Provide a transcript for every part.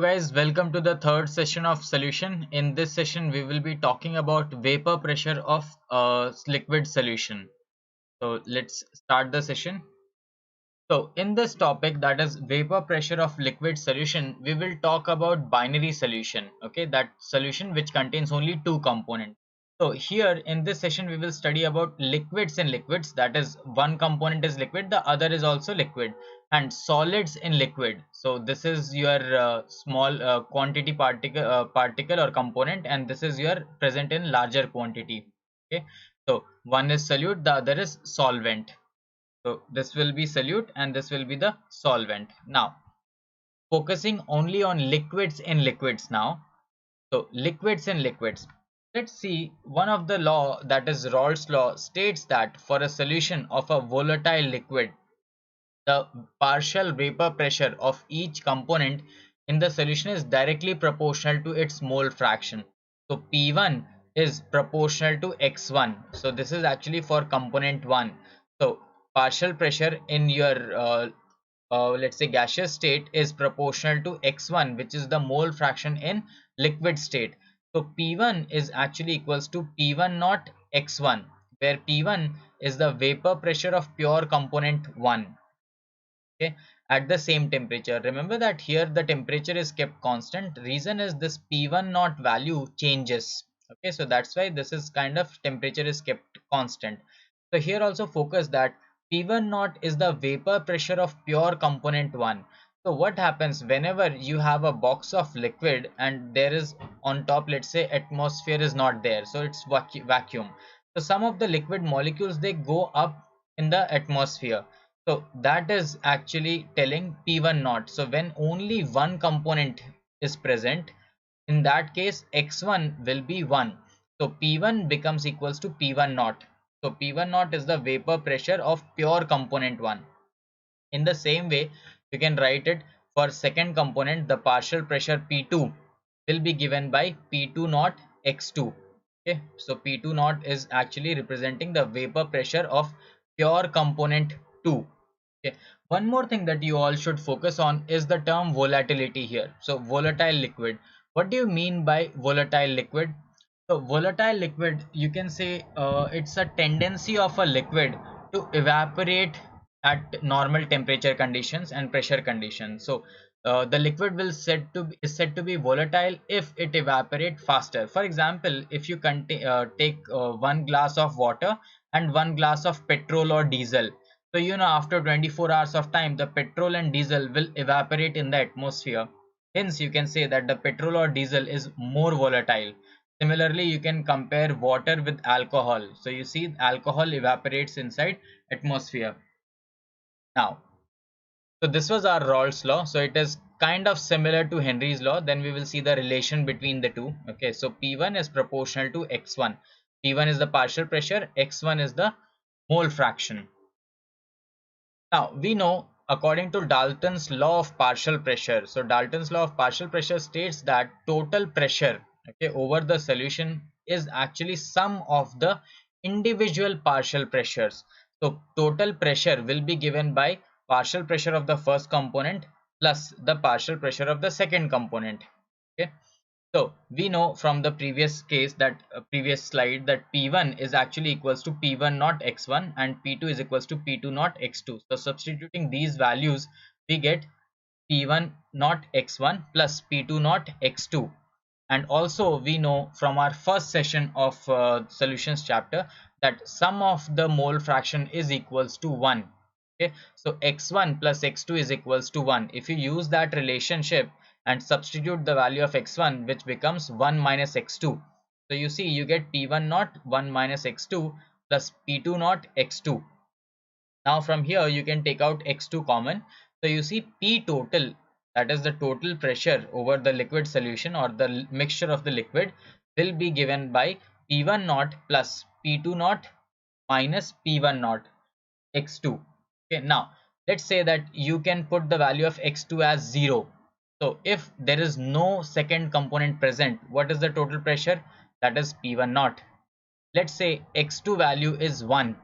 guys, welcome to the third session of solution. In this session, we will be talking about vapor pressure of liquid solution. So let's start the session. So in this topic, that is vapor pressure of liquid solution, we will talk about binary solution. Okay, that solution which contains only two components. So here in this session, we will study about liquids in liquids. That is, one component is liquid, the other is also liquid, and solids in liquid. So this is your small quantity particle or component, and this is your present in larger quantity. Okay, so one is solute, the other is solvent. So this will be solute and this will be the solvent. Now, focusing only on liquids in liquids now. So liquids in liquids. Let's see, one of the law, that is Raoult's law, states that for a solution of a volatile liquid, the partial vapor pressure of each component in the solution is directly proportional to its mole fraction. So P1 is proportional to X1. So this is actually for component 1. So partial pressure in your let's say gaseous state is proportional to X1, which is the mole fraction in liquid state. So P1 is actually equals to P1 naught X1, where P1 is the vapor pressure of pure component 1. Okay, at the same temperature. Remember that here the temperature is kept constant. Reason is this P1 naught value changes. Okay, so that's why this is kind of temperature is kept constant. So here also focus that P1 naught is the vapor pressure of pure component 1. So what happens whenever you have a box of liquid and there is on top, let's say atmosphere is not there, so it's vacuum. So some of the liquid molecules, they go up in the atmosphere. So that is actually telling P1 naught. So when only one component is present, in that case X1 will be 1. So P1 becomes equals to P1 naught. So P1 naught is the vapor pressure of pure component 1. In the same way, you can write it for second component, the partial pressure P2 will be given by P2 naught X2. Okay, so P2 naught is actually representing the vapor pressure of pure component 2. Okay, one more thing that you all should focus on is the term volatility here. So volatile liquid, what do you mean by volatile liquid? So volatile liquid, you can say it's a tendency of a liquid to evaporate at normal temperature conditions and pressure conditions. So the liquid will is said to be volatile if it evaporate faster. For example, if you take one glass of water and one glass of petrol or diesel, so after 24 hours of time, the petrol and diesel will evaporate in the atmosphere. Hence you can say that the petrol or diesel is more volatile. Similarly, you can compare water with alcohol. So you see alcohol evaporates inside atmosphere. Now, so this was our Raoult's law. So it is kind of similar to Henry's law. Then we will see the relation between the two. Okay, so P1 is proportional to X1. P1 is the partial pressure, X1 is the mole fraction. Now we know, according to Dalton's law of partial pressure. So Dalton's law of partial pressure states that total pressure, okay, over the solution is actually sum of the individual partial pressures. So total pressure will be given by partial pressure of the first component plus the partial pressure of the second component. Okay. So we know from the previous case, that previous slide, that P1 is actually equals to P1 naught X1 and P2 is equals to P2 naught X2. So substituting these values, we get P1 naught X1 plus P2 naught X2. And also we know from our first session of solutions chapter that sum of the mole fraction is equals to 1. Okay, so X1 plus X2 is equals to 1. If you use that relationship and substitute the value of X1, which becomes 1 minus X2, so you see you get P1 naught 1 minus X2 plus P2 naught X2. Now from here you can take out X2 common. So you see P total, that is the total pressure over the liquid solution or the mixture of the liquid, will be given by P1 naught plus P2 naught minus P1 naught X2. Okay, now let's say that you can put the value of X2 as 0. So if there is no second component present, what is the total pressure? That is P1 naught. Let's say X2 value is 1.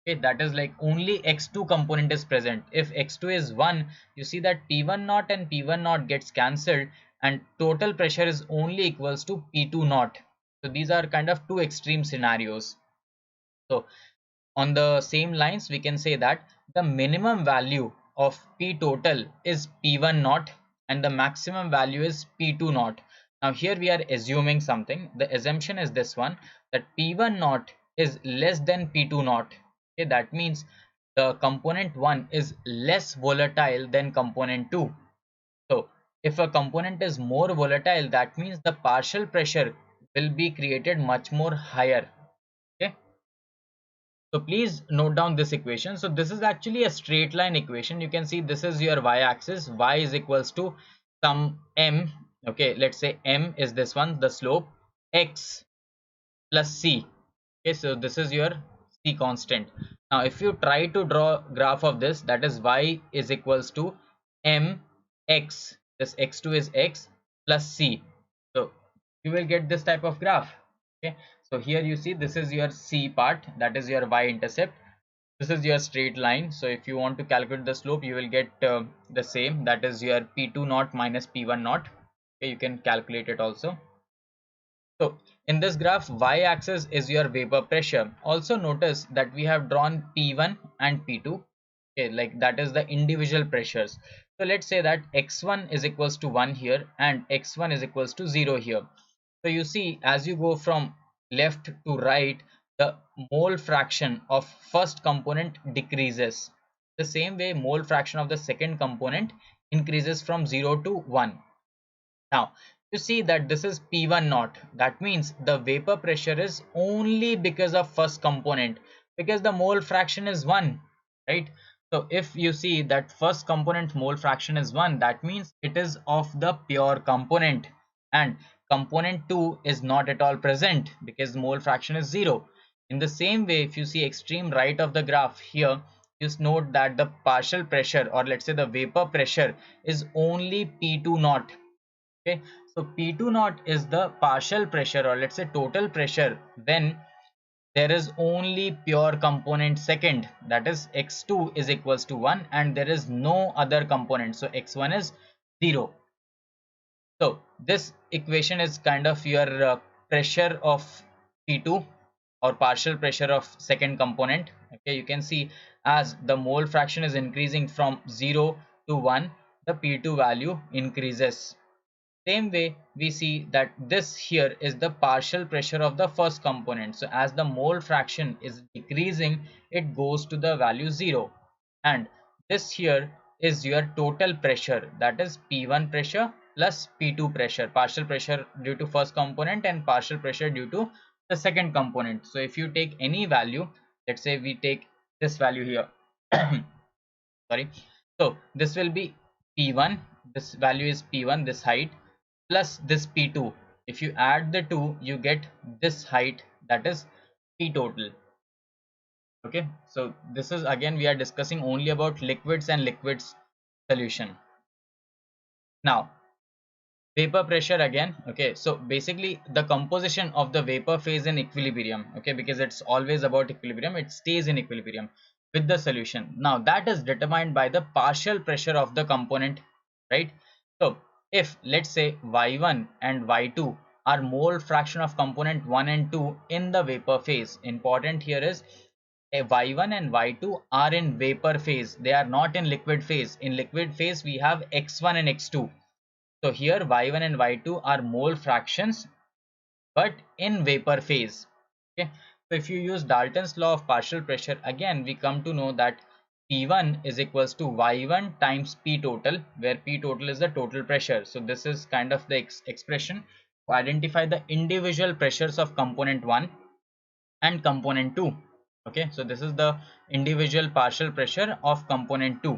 Okay, that is like only X2 component is present. If X2 is 1, you see that P1 naught and P1 naught gets cancelled and total pressure is only equals to P2 naught. So these are kind of two extreme scenarios. So on the same lines, we can say that the minimum value of P total is P1 naught and the maximum value is P2 naught. Now here we are assuming something. The assumption is this one, that P1 naught is less than P2 naught. Okay, that means the component 1 is less volatile than component 2. So if a component is more volatile, that means the partial pressure will be created much more higher. Okay. So please note down this equation. So this is actually a straight line equation. You can see this is your y-axis. Y is equals to some m. Okay, let's say m is this one, the slope, x plus c. Okay, so this is your c constant. Now if you try to draw graph of this, that is y is equals to m x, this x2 is x plus c. So you will get this type of graph. Okay, so here you see this is your c part, that is your y-intercept. This is your straight line. So if you want to calculate the slope, you will get the same, that is your P2 naught minus P1 naught. Okay, you can calculate it also. So in this graph, y-axis is your vapor pressure. Also notice that we have drawn P1 and P2. Okay, like that is the individual pressures. So let's say that x1 is equals to 1 here and x1 is equals to 0 here. So you see, as you go from left to right, the mole fraction of first component decreases. The same way, mole fraction of the second component increases from 0 to 1. Now you see that this is P1 naught. That means the vapor pressure is only because of first component, because the mole fraction is 1, right? So if you see that first component mole fraction is 1, that means it is of the pure component, and component 2 is not at all present because mole fraction is 0. In the same way, if you see extreme right of the graph here, just note that the partial pressure, or let's say the vapor pressure, is only P2 naught. Okay, so P2 naught is the partial pressure, or let's say total pressure, when there is only pure component second, that is x2 is equals to 1 and there is no other component, so x1 is 0. So this equation is kind of your pressure of P2, or partial pressure of second component. Okay, you can see as the mole fraction is increasing from 0 to 1, the P2 value increases. Same way, we see that this here is the partial pressure of the first component. So as the mole fraction is decreasing, it goes to the value 0. And this here is your total pressure, that is P1 pressure plus P2 pressure, partial pressure due to first component and partial pressure due to the second component. So if you take any value, let's say we take this value here, sorry, so this will be P1, this value is P1, this height, plus this P2. If you add the two, you get this height, that is P total. Okay, so this is, again, we are discussing only about liquids and liquids solution. Now vapor pressure again. Okay, so basically the composition of the vapor phase in equilibrium. Okay, because it's always about equilibrium, it stays in equilibrium with the solution. Now that is determined by the partial pressure of the component, right? So if let's say y1 and y2 are mole fraction of component 1 and 2 in the vapor phase, important here is y1 and y2 are in vapor phase, they are not in liquid phase. In liquid phase we have x1 and x2. So here y1 and y2 are mole fractions, but in vapor phase. Okay, so if you use Dalton's law of partial pressure, again we come to know that P1 is equals to y1 times P total, where P total is the total pressure. So this is kind of the expression to identify the individual pressures of component 1 and component 2. Okay, so this is the individual partial pressure of component 2.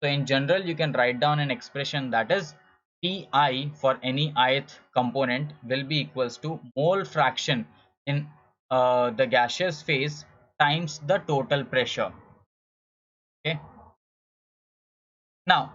So in general, you can write down an expression, that is Pi for any ith component will be equals to mole fraction in the gaseous phase times the total pressure. Okay, now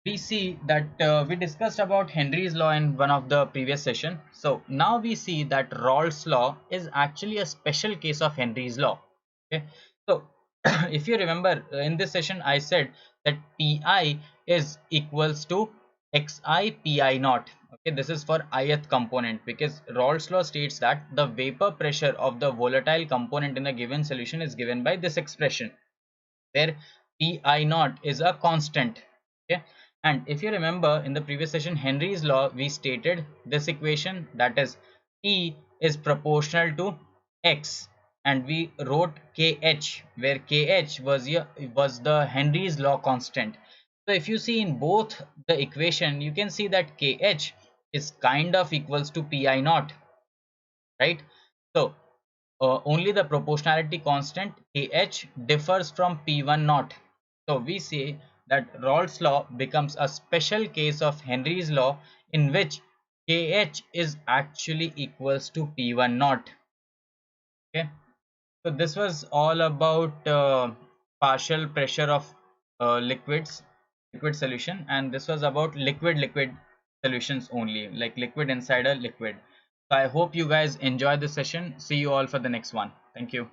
we see that we discussed about Henry's law in one of the previous session. So now we see that Rawls' law is actually a special case of Henry's law. Okay, so if you remember in this session I said that Pi is equals to xi pi naught. Okay, this is for ith component, because Raoult's law states that the vapor pressure of the volatile component in a given solution is given by this expression, where pi naught is a constant. Okay, and if you remember in the previous session, Henry's law, we stated this equation, that is P is proportional to x, and we wrote kh, where kh was the Henry's law constant. So if you see in both the equation, you can see that kh is kind of equals to pi naught, right? So only the proportionality constant kh differs from p1 naught. So we say that Raoult's law becomes a special case of Henry's law, in which kh is actually equals to p1 naught. Okay, so this was all about partial pressure of liquid solution, and this was about liquid solutions only, like liquid inside a liquid. So I hope you guys enjoy this session. See you all for the next one. Thank you.